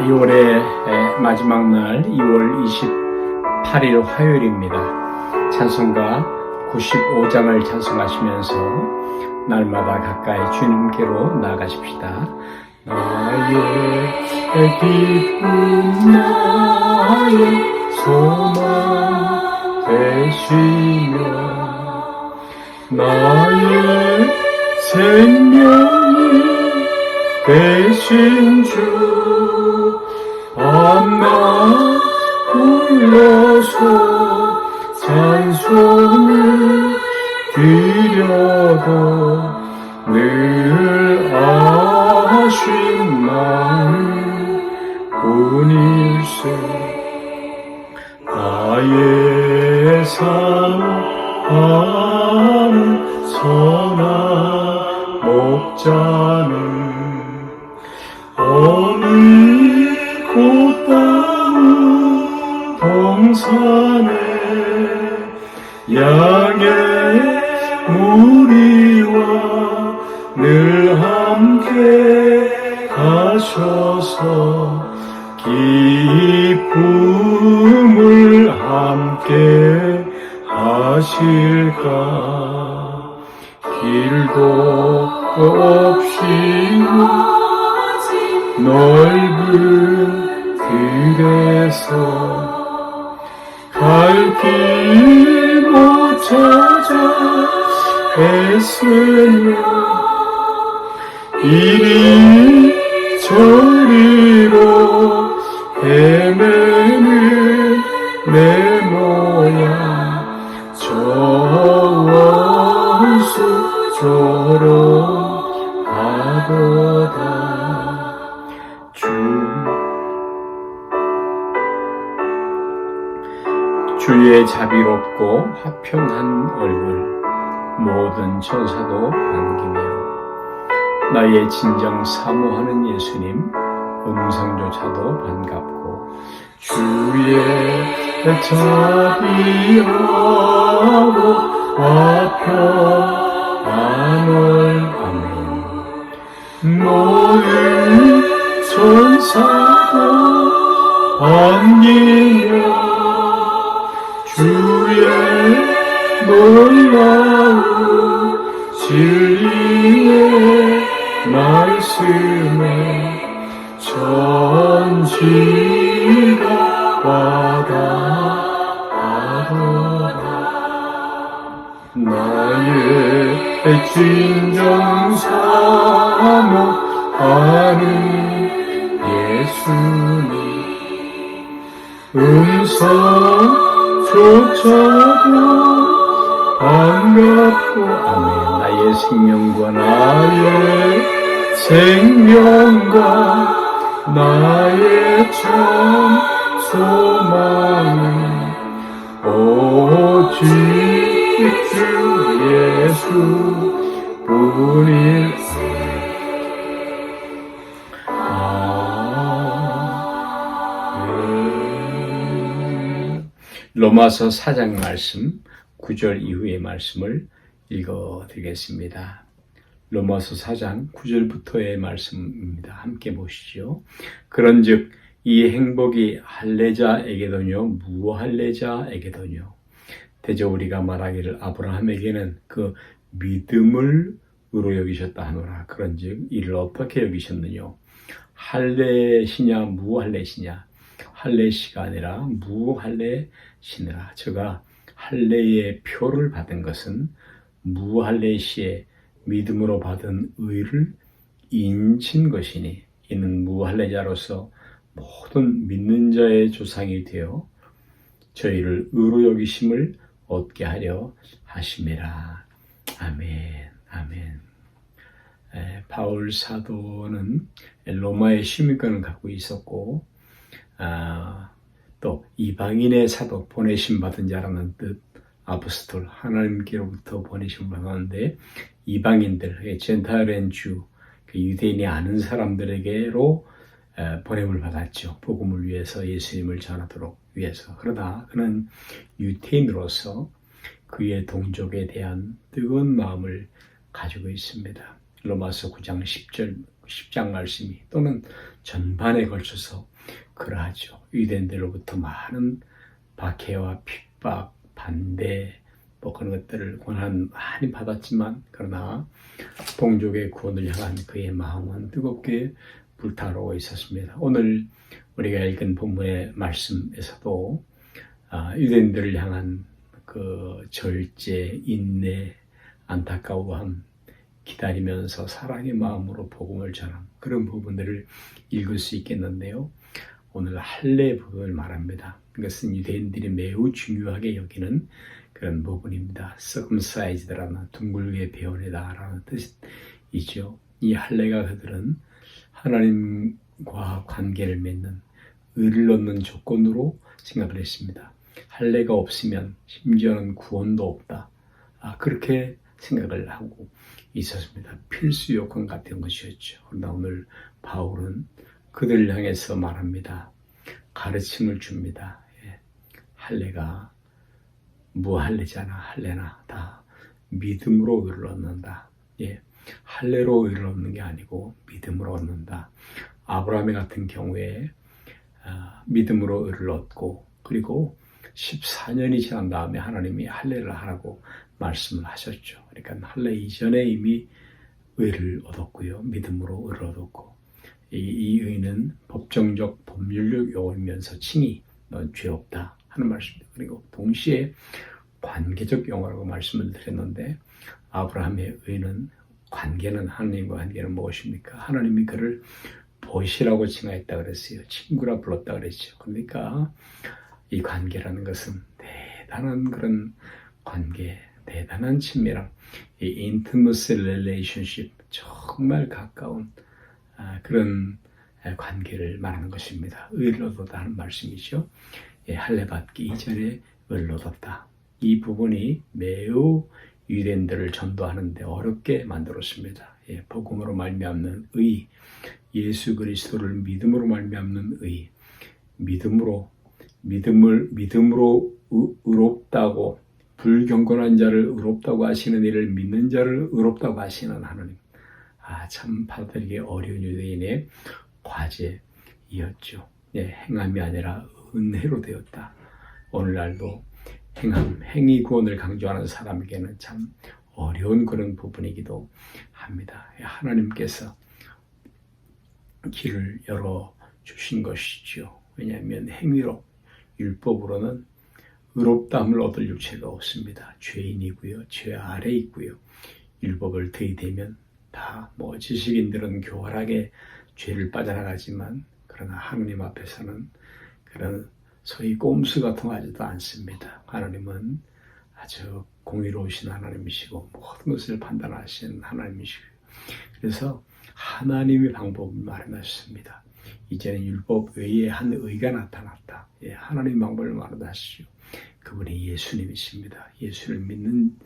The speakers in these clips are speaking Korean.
6월의 마지막 날 2월 28일 화요일입니다. 찬송가 95장을 찬송하시면서 날마다 가까이 주님께로 나아가십시다. 나의 기쁨 나의 소망 되시며 나의 생명이 되신 주 밤낮 불러서 찬송을 드려도 늘 아쉬운 마음 뿐일세. 나의 사랑하는 선한 목자는 어느 곧다운 동산에 양의 무리와 늘 함께 가셔서 기쁨을 함께 하실까. 길도 없이 넓은 길에서 갈 길 못 찾아 애쓰며 이리 저리로 헤매는 내 모양 저원수처럼 하도다. 주의 자비롭고 화평한 얼굴 모든 천사도 반기며 나의 진정 사모하는 예수님 음성조차도 반갑고 주의 자비하고 화평한 얼굴 아멘. 모든 천사도 반기며 주의 놀라운 진리의 말씀에 천지가 와닿아도다. 나의 진정 사모하는 예수님 음성조차도 반갑고 아멘. 나의 생명과 나의 참 소망은 오직 주 예수 뿐일세. 로마서 4장 말씀 9절 이후의 말씀을 읽어드리겠습니다. 로마서 4장 9절부터의 말씀입니다. 함께 보시죠. 그런즉 이 행복이 할례자에게도뇨 무할례자에게도뇨 대저 우리가 말하기를 아브라함에게는 그 믿음을 의로 여기셨다 하노라. 그런즉 이를 어떻게 여기셨느뇨? 할례시냐 무할례시냐? 할례시가 아니라 무할례시니라. 저가 할례의 표를 받은 것은 무할례시의 믿음으로 받은 의를 인친 것이니 이는 무할례자로서 모든 믿는 자의 조상이 되어 저희를 의로 여기심을 얻게 하려 하심이라. 아멘. 아멘. 바울 사도는 로마의 시민권을 갖고 있었고 또 이방인의 사도 보내심 받은 자라는 뜻 아포스톨 하나님께로부터 보내심 받았는데 이방인들 젠타일엔 주 유대인이 아는 사람들에게로 보냄을 받았죠. 복음을 위해서 예수님을 전하도록 위해서. 그러다 그는 유대인으로서 그의 동족에 대한 뜨거운 마음을 가지고 있습니다. 로마서 9장 10절 10장 말씀이 또는 전반에 걸쳐서 그러하죠. 유대인들로부터 많은 박해와 핍박, 반대 그런 것들을 고난 많이 받았지만 그러나 동족의 구원을 향한 그의 마음은 뜨겁게 불타오르고 있었습니다. 오늘 우리가 읽은 본문의 말씀에서도 유대인들을 향한 그 절제, 인내, 안타까워함, 기다리면서 사랑의 마음으로 복음을 전함 그런 부분들을 읽을 수 있겠는데요. 오늘 할례 부분을 말합니다. 이것은 유대인들이 매우 중요하게 여기는 그런 부분입니다. circumcised라는 둥글게 베어내다라는 뜻이죠. 이 할례가 그들은 하나님과 관계를 맺는 의를 얻는 조건으로 생각을 했습니다. 할례가 없으면 심지어는 구원도 없다. 그렇게 생각을 하고 있었습니다. 필수 요건 같은 것이었죠. 그러나 오늘 바울은 그들을 향해서 말합니다. 가르침을 줍니다. 할례가 무할례잖아. 할례나 다 믿음으로 의를 얻는다. 할례로 의를 얻는 게 아니고 믿음으로 얻는다. 아브라함의 같은 경우에 믿음으로 의를 얻고 그리고 14년이 지난 다음에 하나님이 할례를 하라고 말씀을 하셨죠. 그러니까 할례 이전에 이미 의를 얻었고요. 믿음으로 의를 얻었고 이 의는 법정적 법률적 용어이면서 칭의 넌 죄 없다 하는 말씀입니다. 그리고 동시에 관계적 용어라고 말씀을 드렸는데 아브라함의 의는 관계는 하나님과 관계는 무엇입니까? 하나님이 그를 보시라고 칭하였다 그랬어요. 친구라 불렀다 그랬죠. 그러니까 이 관계라는 것은 대단한 그런 관계, 대단한 친밀함, 이 intimacy relationship, 정말 가까운 그런 관계를 말하는 것입니다. 의를 얻었다 하는 말씀이죠. 할례 받기 이전에 의를 얻었다. 이 부분이 매우 유대인들을 전도하는데 어렵게 만들었습니다. 복음으로 말미암는 의, 예수 그리스도를 믿음으로 말미암는 의, 믿음으로 의롭다고 불경건한 자를 의롭다고 하시는 이를 믿는 자를 의롭다고 하시는 하나님. 참 받아들이기 어려운 유대인의 과제이었죠. 행함이 아니라 은혜로 되었다. 오늘날도 행위 구원을 강조하는 사람에게는 참 어려운 그런 부분이기도 합니다. 하나님께서 길을 열어주신 것이죠. 왜냐하면 행위로 율법으로는 의롭다함을 얻을 육체가 없습니다. 죄인이고요. 죄 아래 있고요. 율법을 들이대면 다 지식인들은 교활하게 죄를 빠져나가지만 그러나 하나님 앞에서는 그런 소위 꼼수가 통하지도 않습니다. 하나님은 아주 공의로우신 하나님이시고 모든 것을 판단하시는 하나님이시고 그래서 하나님의 방법을 마련하셨습니다. 이제는 율법 외에 한 의가 나타났다. 하나님 방법을 마련하시죠. 그분이 예수님이십니다. 예수를 믿는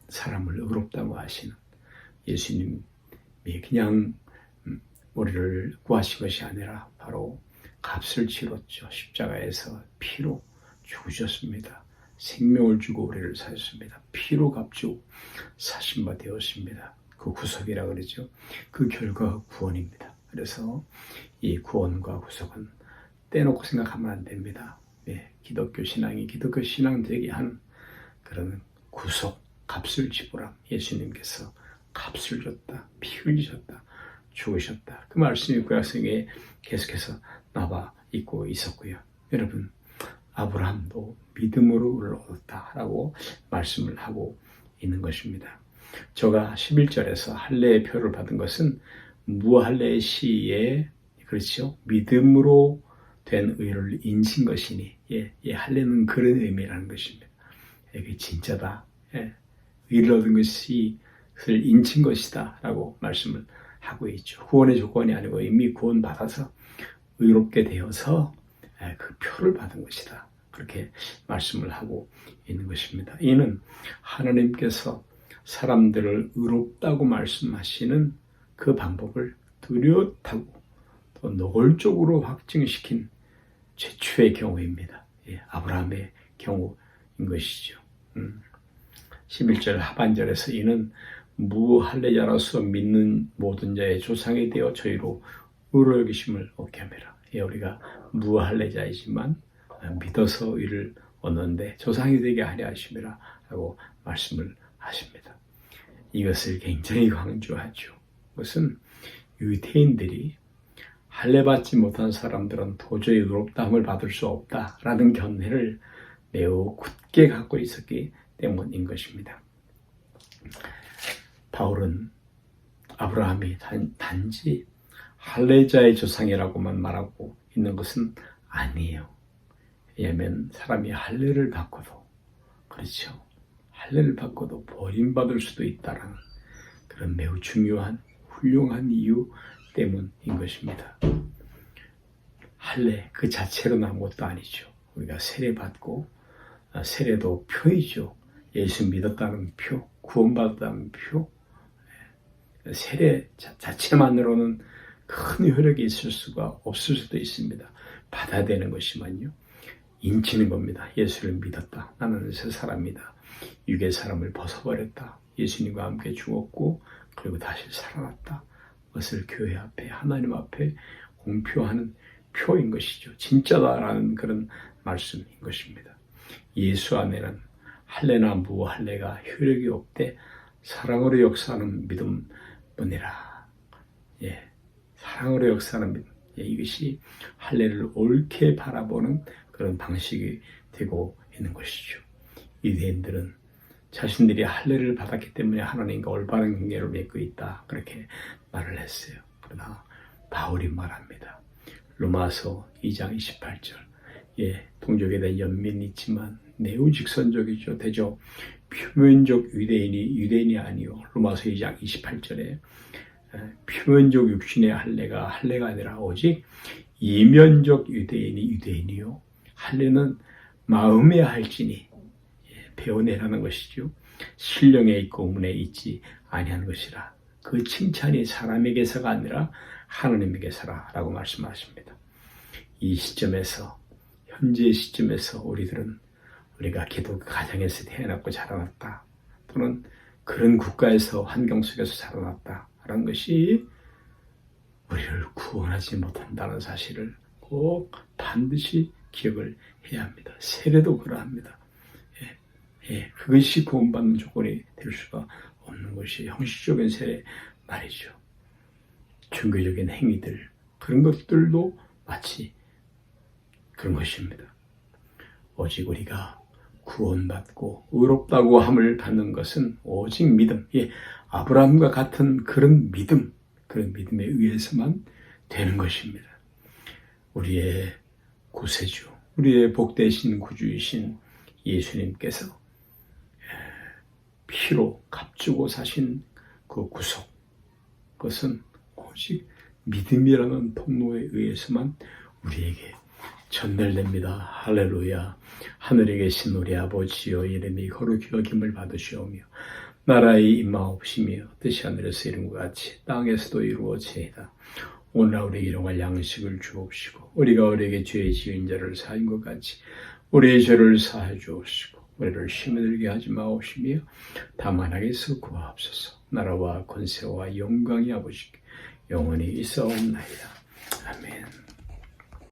사람을 의롭다고 하시는 예수님이 그냥 우리를 구하신 것이 아니라 바로 값을 치렀죠. 십자가에서 피로 죽으셨습니다. 생명을 주고 우리를 사셨습니다. 피로 값주고 사신 바 되었습니다. 그 구속이라 그러죠. 그 결과가 구원입니다. 그래서 이 구원과 구속은 떼놓고 생각하면 안 됩니다. 기독교 신앙이 기독교 신앙 되게 한 그런 구속, 값을 지불함. 예수님께서 값을 줬다, 피 흘리셨다, 죽으셨다. 그 말씀이 구약성경에 계속해서 나와 있고 있었고요. 여러분, 아브라함도 믿음으로 의를 얻었다라고 말씀을 하고 있는 것입니다. 저가 11절에서 할례의 표를 받은 것은 무할례 시에 그렇죠. 믿음으로 된 의를 인친 것이니 할례는 그런 의미라는 것입니다. 이게 진짜다. 의를 얻은 것이 그를 인친 것이다 라고 말씀을 하고 있죠. 구원의 조건이 아니고 이미 구원받아서 의롭게 되어서 그 표를 받은 것이다. 그렇게 말씀을 하고 있는 것입니다. 이는 하나님께서 사람들을 의롭다고 말씀하시는 그 방법을 뚜렷하고 또 노골적으로 확증시킨 최초의 경우입니다. 아브라함의 경우인 것이죠. 11절 하반절에서 이는 무할례자로서 믿는 모든 자의 조상이 되어 저희로 의로 여기심을 얻게 함이라. 예, 우리가 무할례자이지만 믿어서 의를 얻는데 조상이 되게 하려 하심이라 라고 말씀을 하십니다. 이것을 굉장히 강조하죠. 그것은 유대인들이 할례받지 못한 사람들은 도저히 의롭다함을 받을 수 없다라는 견해를 매우 굳게 갖고 있었기 때문인 것입니다. 바울은 아브라함이 단지 할례자의 조상이라고만 말하고 있는 것은 아니에요. 왜냐하면 사람이 할례를 받고도, 그렇죠, 할례를 받고도 버림받을 수도 있다는 그런 매우 중요한 훌륭한 이유 때문인 것입니다. 할례 그 자체로는 아무것도 아니죠. 우리가 세례받고, 세례도 표이죠. 예수 믿었다는 표, 구원받았다는 표. 세례 자체만으로는 큰 효력이 있을 수가 없을 수도 있습니다. 받아야 되는 것이만요. 인치는 겁니다. 예수를 믿었다. 나는 새 사람이다. 육의 사람을 벗어버렸다. 예수님과 함께 죽었고 그리고 다시 살아났다. 그것을 교회 앞에, 하나님 앞에 공표하는 표인 것이죠. 진짜다라는 그런 말씀인 것입니다. 예수 안에는 할례나 무할례가 효력이 없되 사랑으로 역사하는 믿음뿐이라. 예, 사랑으로 역사하는 믿음. 예, 이것이 할례를 옳게 바라보는 그런 방식이 되고 있는 것이죠. 유대인들은 자신들이 할례를 받았기 때문에 하나님과 올바른 관계를 맺고 있다. 그렇게 말을 했어요. 그러나 바울이 말합니다. 로마서 2장 28절. 예, 동족에 대한 연민이 있지만 매우 직선적이죠. 대저 표면적 유대인이 아니요. 로마서 2장 28절에 표면적 육신의 할례가 아니라 오직 이면적 유대인이요. 할례는 마음에 할지니 배워내라는 것이죠. 신령에 있고 문에 있지 아니하는 것이라. 그 칭찬이 사람에게서가 아니라 하나님에게서라라고 말씀하십니다. 이 시점에서, 현재 시점에서 우리가 기독 가정에서 태어났고 자라났다, 또는 그런 국가에서 환경 속에서 자라났다라는 것이 우리를 구원하지 못한다는 사실을 꼭 반드시 기억을 해야 합니다. 세례도 그러합니다. 그것이 구원받는 조건이 될 수가 없는 것이 형식적인 세례 말이죠. 종교적인 행위들, 그런 것들도 마치 그런 것입니다. 오직 우리가 구원받고 의롭다고 함을 받는 것은 오직 믿음, 아브라함과 같은 그런 믿음에 의해서만 되는 것입니다. 우리의 구세주, 우리의 복되신 구주이신 예수님께서 피로 값주고 사신 그 구속, 그것은 오직 믿음이라는 통로에 의해서만 우리에게 전달됩니다. 할렐루야. 하늘에 계신 우리 아버지여, 이름이 거룩히 여김을 받으시오며 나라의 임하옵시며 뜻이 하늘에서 이룬 것 같이 땅에서도 이루어지이다. 오늘 우리에게 일용할 양식을 주옵시고 우리가 우리에게 죄 지은 자를 사한 것 같이 우리의 죄를 사해 주옵시고 우리를 시험에 들게 하지 마옵시며 다만 악에서 구하옵소서. 나라와 권세와 영광이 아버지께 영원히 있사옵나이다. 아멘.